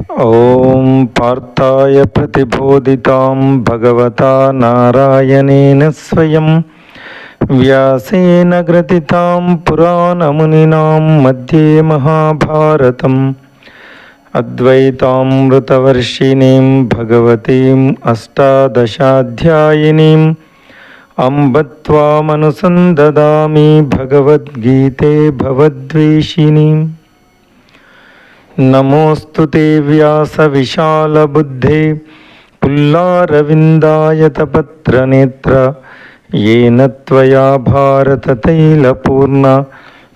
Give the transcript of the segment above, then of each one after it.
ॐ पार्थाय प्रतिबोधितां भगवता नारायणेन स्वयं व्यासेन ग्रथितां पुराणमुनिनां मध्ये महाभारतम् अद्वैतामृतवर्षिणीं भगवतीम् अष्टादशाध्यायिनीम् अम्ब त्वामनुसन्ददामि भगवद्गीते भवद्वेषिणीम्। नमोऽस्तु ते व्यासविशालबुद्धे पुल्लारविन्दायतपत्रनेत्र येन त्वया भारततैलपूर्ण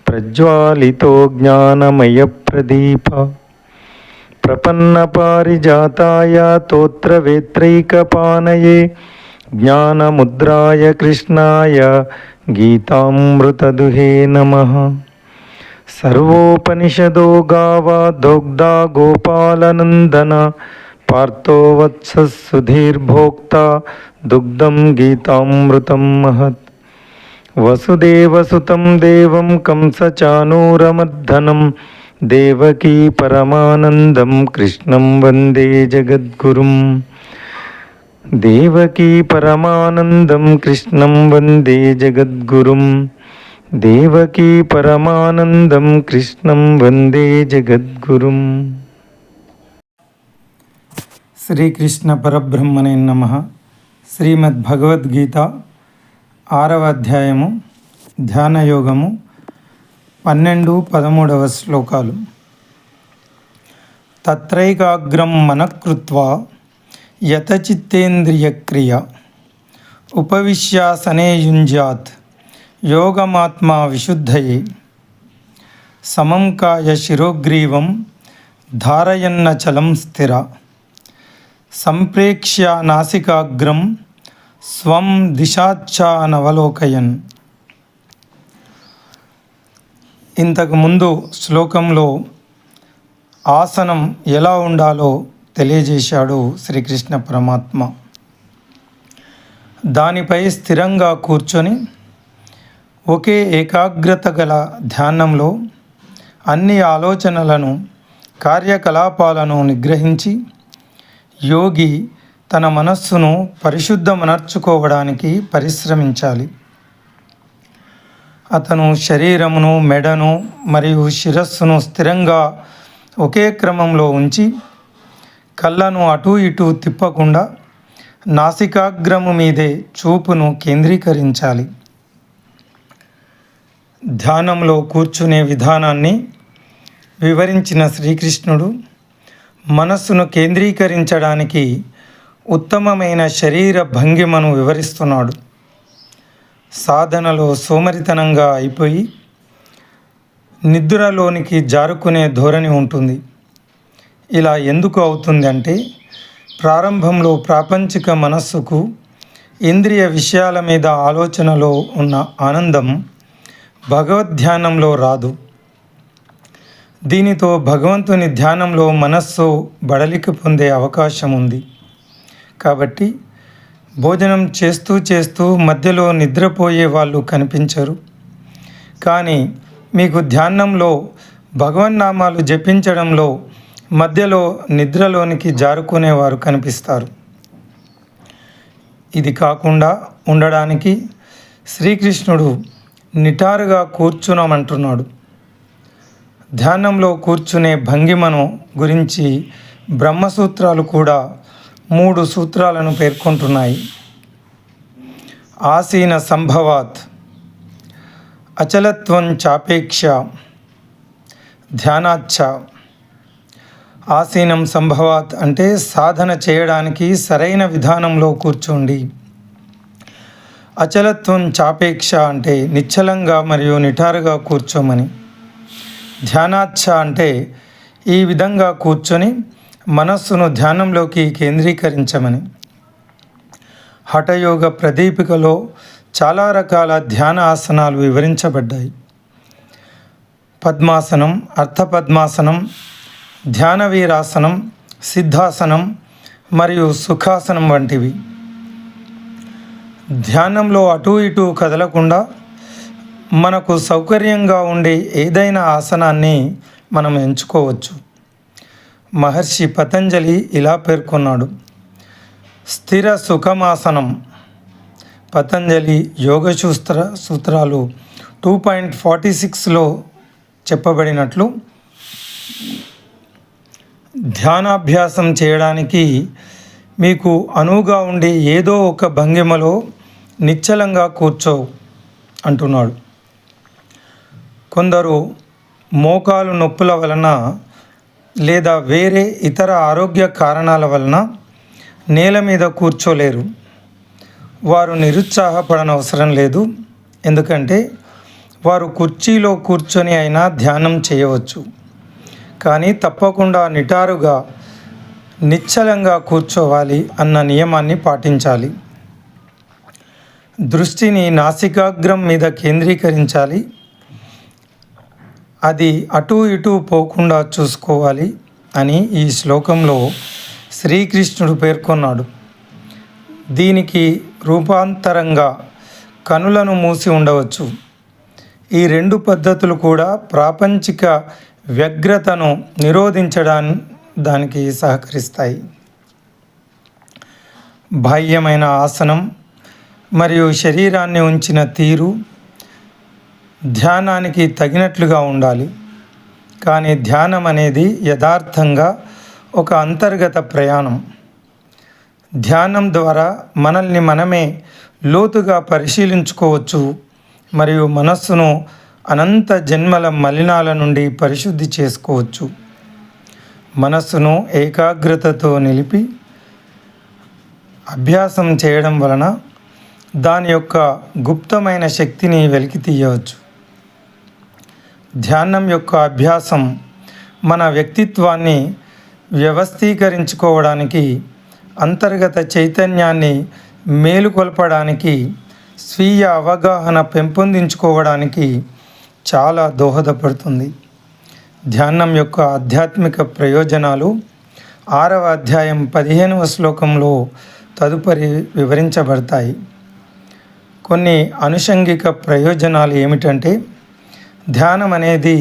प्रज्वालितो ज्ञानमयप्रदीप। प्रपन्नपारिजाताय तोत्रवेत्रैकपानये ज्ञानमुद्राय कृष्णाय गीतामृतदुहे नमः। सर्वोपनिषदो गावा दोग्धा गोपालनन्दन पार्थो वत्सः सुधीर्भोक्ता दुग्धं गीतामृतं महत्। वसुदेवसुतं देवं कंसचाणूरमर्दनं देवकी परमानन्दं कृष्णं वन्दे जगद्गुरुं। देवकी परमानन्दं कृष्णं वन्दे जगद्गुरुं। देवकी परमानंदं कृष्णं वंदे जगद्गुरुं। శ్రీకృష్ణ పరబ్రహ్మణే నమః. శ్రీమద్భగవద్గీత 6వ అధ్యాయము ధ్యానయోగము 12-13 శ్లోకాలు. తత్రైకాగ్రం మనఃకృత్వా యతచిత్తేంద్రియక్రియ ఉపవిశ్యాసనే యుంజ్యాత్ యోగమాత్మా విశుద్ధయే. సమం కాయ శిరోగ్రీవం ధారయన్నచలం స్థిర సంప్రేక్ష్య నాసికాగ్రం స్వం దిశాచ్చానవలోకయన్. ఇంతకుముందు శ్లోకంలో ఆసనం ఎలా ఉండాలో తెలియజేశాడు శ్రీకృష్ణ పరమాత్మ. దానిపై స్థిరంగా కూర్చొని ఒకే ఏకాగ్రత గల ధ్యానంలో అన్ని ఆలోచనలను కార్యకలాపాలను నిగ్రహించి యోగి తన మనస్సును పరిశుద్ధమనర్చుకోవడానికి పరిశ్రమించాలి. అతను శరీరమును, మెడను మరియు శిరస్సును స్థిరంగా ఒకే క్రమంలో ఉంచి కళ్ళను అటూ ఇటూ తిప్పకుండా నాసికాగ్రము మీదే చూపును కేంద్రీకరించాలి. ధ్యానంలో కూర్చునే విధానాన్ని వివరించిన శ్రీకృష్ణుడు మనస్సును కేంద్రీకరించడానికి ఉత్తమమైన శరీర భంగిమను వివరిస్తున్నాడు. సాధనలో సోమరితనంగా అయిపోయి నిద్రలోనికి జారుకునే ధోరణి ఉంటుంది. ఇలా ఎందుకు అవుతుంది అంటే ప్రారంభంలో ప్రాపంచిక మనస్సుకు ఇంద్రియ విషయాల మీద ఆలోచనలో ఉన్న ఆనందం భగవద్ధ్యానంలో రాదు. దీనితో భగవంతుని ధ్యానంలో మనస్సు బడలిక పొందే అవకాశం ఉంది. కాబట్టి భోజనం చేస్తూ చేస్తూ మధ్యలో నిద్రపోయే వాళ్ళు కనిపించరు. కానీ మీకు ధ్యానంలో భగవన్నామాలు జపించడంలో మధ్యలో నిద్రలోనికి జారుకునేవారు కనిపిస్తారు. ఇది కాకుండా ఉండడానికి శ్రీకృష్ణుడు నిటారుగా కూర్చునమంటున్నాడు. ధ్యానంలో కూర్చునే భంగిమను గురించి బ్రహ్మసూత్రాలు కూడా 3 సూత్రాలను పేర్కొంటున్నాయి. ఆసీన సంభవాత్, అచలత్వం చాపేక్ష, ధ్యానాచ్చ. ఆసీనం సంభవాత్ అంటే సాధన చేయడానికి సరైన విధానంలో కూర్చోండి. అచలత్వం చాపేక్ష అంటే నిశ్చలంగా మరియు నిటారుగా కూర్చోమని. ధ్యానాచ్ఛ అంటే ఈ విధంగా కూర్చొని మనస్సును ధ్యానంలోకి కేంద్రీకరించమని. హఠయోగ ప్రదీపికలో చాలా రకాల ధ్యాన ఆసనాలు వివరించబడ్డాయి. పద్మాసనం, అర్థపద్మాసనం, ధ్యానవీరాసనం, సిద్ధాసనం మరియు సుఖాసనం వంటివి. ధ్యానంలో అటూ ఇటూ కదలకుండా మనకు సౌకర్యంగా ఉండే ఏదైనా ఆసనాన్ని మనం ఎంచుకోవచ్చు. మహర్షి పతంజలి ఇలా పేర్కొన్నాడు. స్థిర సుఖమాసనం. పతంజలి యోగ సూత్రాలు 2.46లో చెప్పబడినట్లు ధ్యానాభ్యాసం చేయడానికి మీకు అనువుగా ఉండే ఏదో ఒక భంగిమలో నిశ్చలంగా కూర్చో అంటున్నాడు. కొందరు మోకాలు నొప్పుల వలన లేదా వేరే ఇతర ఆరోగ్య కారణాల వలన నేల మీద కూర్చోలేరు. వారు నిరుత్సాహపడనవసరం లేదు. ఎందుకంటే వారు కుర్చీలో కూర్చొని అయినా ధ్యానం చేయవచ్చు. కానీ తప్పకుండా నిటారుగా నిశ్చలంగా కూర్చోవాలి అన్న నియమాన్ని పాటించాలి. దృష్టిని నాసికాగ్రం మీద కేంద్రీకరించాలి. అది అటు ఇటు పోకుండా చూసుకోవాలి అని ఈ శ్లోకంలో శ్రీకృష్ణుడు పేర్కొన్నాడు. దీనికి రూపాంతరంగా కనులను మూసి ఉండవచ్చు. ఈ రెండు పద్ధతులు కూడా ప్రాపంచిక వ్యగ్రతను నిరోధించడానికి సహకరిస్తాయి. బాహ్యమైన ఆసనం మరియు శరీరాన్ని ఉంచిన తీరు ధ్యానానికి తగినట్లుగా ఉండాలి. కానీ ధ్యానం అనేది యథార్థంగా ఒక అంతర్గత ప్రయాణం. ధ్యానం ద్వారా మనల్ని మనమే లోతుగా పరిశీలించుకోవచ్చు మరియు మనస్సును అనంత జన్మల మలినాల నుండి పరిశుద్ధి చేసుకోవచ్చు. మనస్సును ఏకాగ్రతతో నిలిపి అభ్యాసం చేయడం వలన దాని యొక్క గుప్తమైన శక్తిని వెలికి తీయవచ్చు. ధ్యానం యొక్క అభ్యాసం మన వ్యక్తిత్వాన్ని వ్యవస్థీకరించుకోవడానికి, అంతర్గత చైతన్యాన్ని మేలుకొల్పడానికి, స్వీయ అవగాహన పెంపొందించుకోవడానికి చాలా దోహదపడుతుంది. ధ్యానం యొక్క ఆధ్యాత్మిక ప్రయోజనాలు 6వ అధ్యాయం 15వ శ్లోకంలో తదుపరి వివరించబడతాయి. కొన్ని అనుషంగిక ప్రయోజనాలు ఏమిటంటే, ధ్యానం అనేది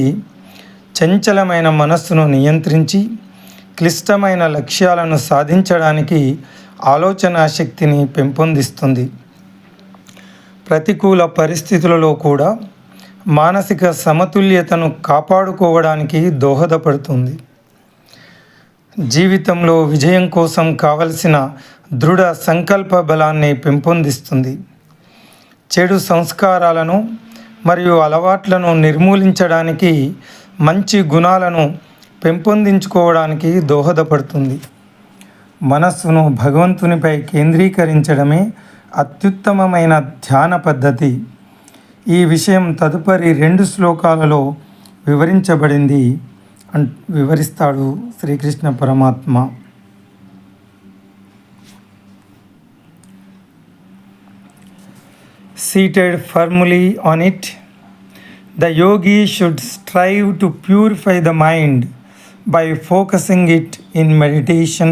చంచలమైన మనస్సును నియంత్రించి క్లిష్టమైన లక్ష్యాలను సాధించడానికి ఆలోచనా శక్తిని పెంపొందిస్తుంది. ప్రతికూల పరిస్థితులలో కూడా మానసిక సమతుల్యతను కాపాడుకోవడానికి దోహదపడుతుంది. జీవితంలో విజయం కోసం కావలసిన దృఢ సంకల్ప బలాన్ని పెంపొందిస్తుంది. చెడు సంస్కారాలను మరియు అలవాట్లను నిర్మూలించడానికి, మంచి గుణాలను పెంపొందించుకోవడానికి దోహదపడుతుంది. మనస్సును భగవంతునిపై కేంద్రీకరించడమే అత్యుత్తమమైన ధ్యాన పద్ధతి. ఈ విషయం తదుపరి 2 శ్లోకాలలో వివరించబడింది వివరిస్తాడు శ్రీకృష్ణ పరమాత్మ. Seated firmly on it, the yogi should strive to purify the mind by focusing it in meditation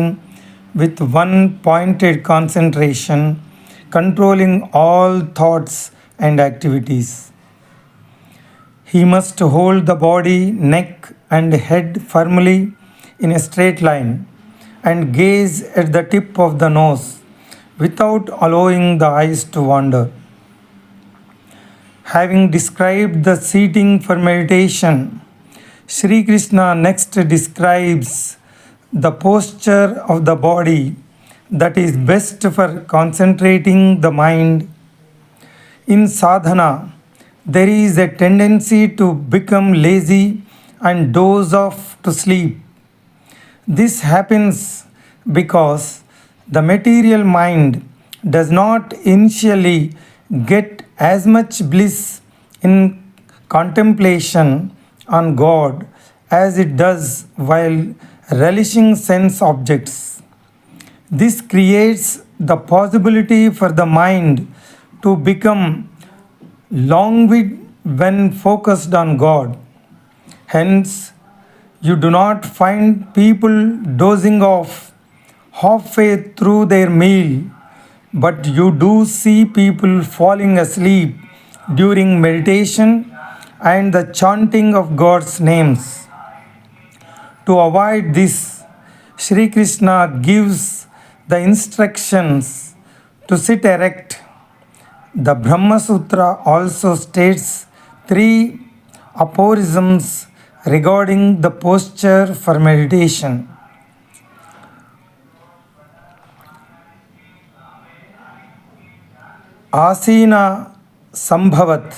with one pointed concentration, controlling all thoughts and activities. He must hold the body, neck and head firmly in a straight line and gaze at the tip of the nose without allowing the eyes to wander. Having described the seating for meditation, Sri Krishna next describes the posture of the body that is best for concentrating the mind. In sadhana, there is a tendency to become lazy and doze off to sleep. This happens because the material mind does not initially get as much bliss in contemplation on God as it does while relishing sense objects. This creates the possibility for the mind to become languid when focused on God. Hence, you do not find people dozing off halfway through their meal, but you do see people falling asleep during meditation and the chanting of God's names. To avoid this, Sri Krishna gives the instructions to sit erect. The Brahma Sutra also states 3 aphorisms regarding the posture for meditation. Asina Sambhavat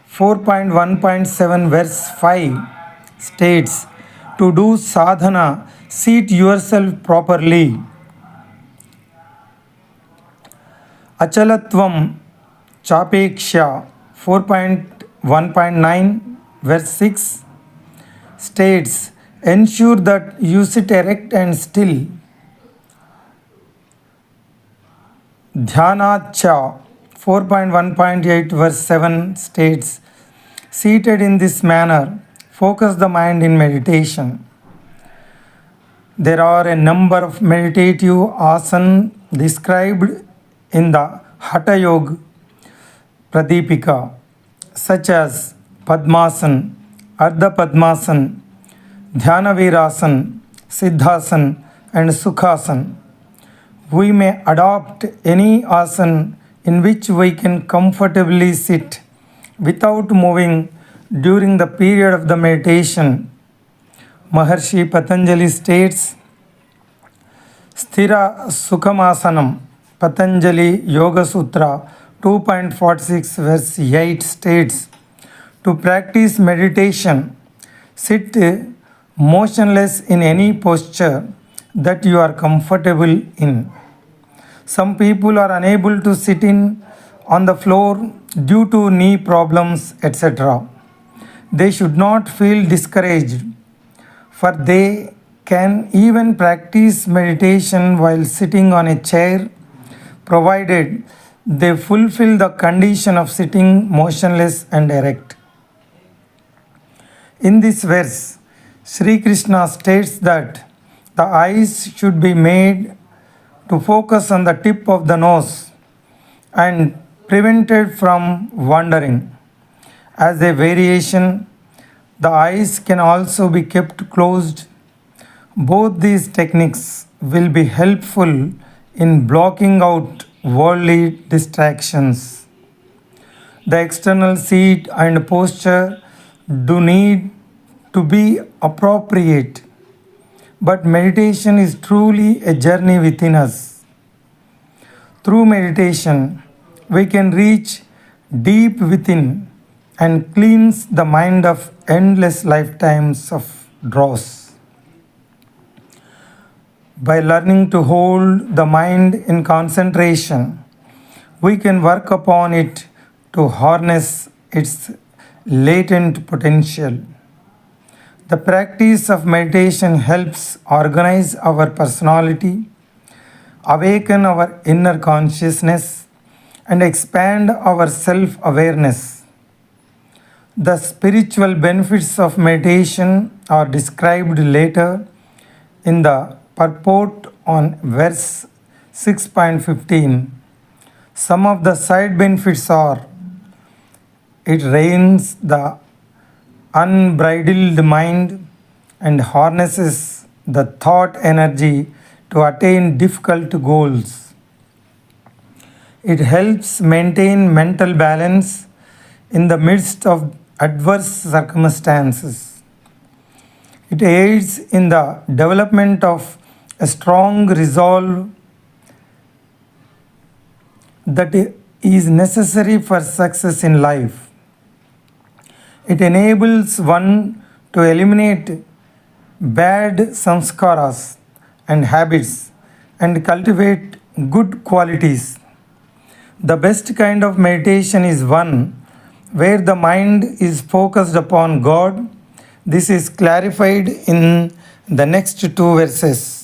4.1.7 verse 5 states, to do sadhana, seat yourself properly. Achalatvam Chapeksha 4.1.9 verse 6 states, ensure that you sit erect and still. Dhyanacha 4.1.8 verse 7 states, seated in this manner, focus the mind in meditation. There are a number of meditative asana described in the Hatha Yoga Pradipika, such as Padmasana, Ardha Padmasana, Dhyana Virasana, Siddhasana, and Sukhasana. We may adopt any asana in which we can comfortably sit without moving during the period of the meditation. Maharshi Patanjali states, Sthira Sukhamasanam, Patanjali Yoga Sutra 2.46 verse 8 states, to practice meditation, sit motionless in any posture that you are comfortable in. Some people are unable to sit on the floor due to knee problems, etc. They should not feel discouraged, for they can even practice meditation while sitting on a chair, provided they fulfill the condition of sitting motionless and erect. In this verse, Sri Krishna states that the eyes should be made to focus on the tip of the nose and prevented from wandering. As a variation, the eyes can also be kept closed. Both these techniques will be helpful in blocking out worldly distractions. The external seat and posture do need to be appropriate, but meditation is truly a journey within us. Through meditation, we can reach deep within and cleanse the mind of endless lifetimes of dross. By learning to hold the mind in concentration, we can work upon it to harness its latent potential. The practice of meditation helps organize our personality, awaken our inner consciousness, and expand our self-awareness. The spiritual benefits of meditation are described later in the purport on verse 6.15. Some of the side benefits are: it trains the unbridled mind and harnesses the thought energy to attain difficult goals. It helps maintain mental balance in the midst of adverse circumstances. It aids in the development of a strong resolve that is necessary for success in life. It enables one to eliminate bad samskaras and habits and cultivate good qualities. The best kind of meditation is one where the mind is focused upon God. This is clarified in the next 2 verses.